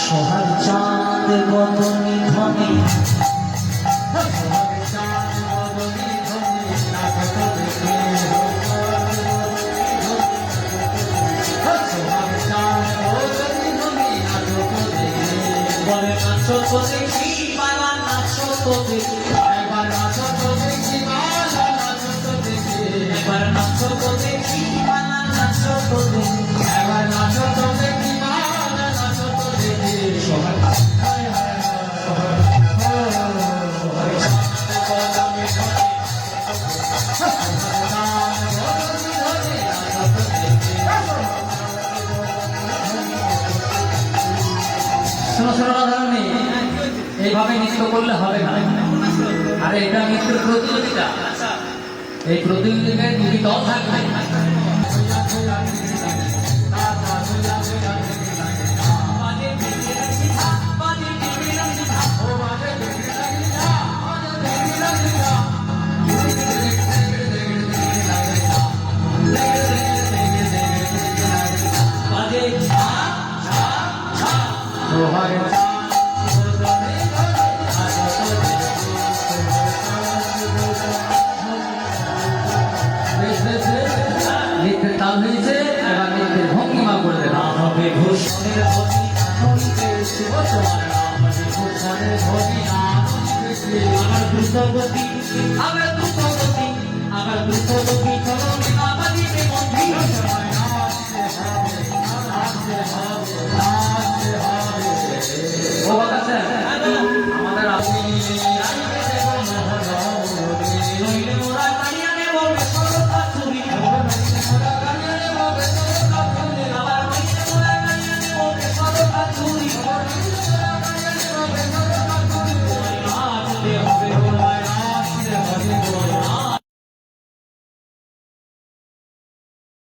সোহাগ চাঁদ বদনি ধনে বলে নাচো তো দেখি বালা নাচো তো দেখি একবার নাচো তো দেখি বালা নাচো তো দেখি একবার নাচো তো দেখি বালা নাচো তো দেখি একবার নাচো তো দেখি বালা নাচো তো দেখি সবাই এইভাবে নৃত্য করলে হবে না। আরে এটা নৃত্যের প্রতিযোগিতা, এই প্রতিযোগিতায় দুটি দল থাকবে। নৃত্যের তাল হয়েছে, এবার নৃত্যের ভঙ্গিমা করে দেওয়া হবে। ভূষণের ধ্বনি আমার দ্রুতগতি, আমার দ্রুতগতি, আমার দ্রুতগতি চলো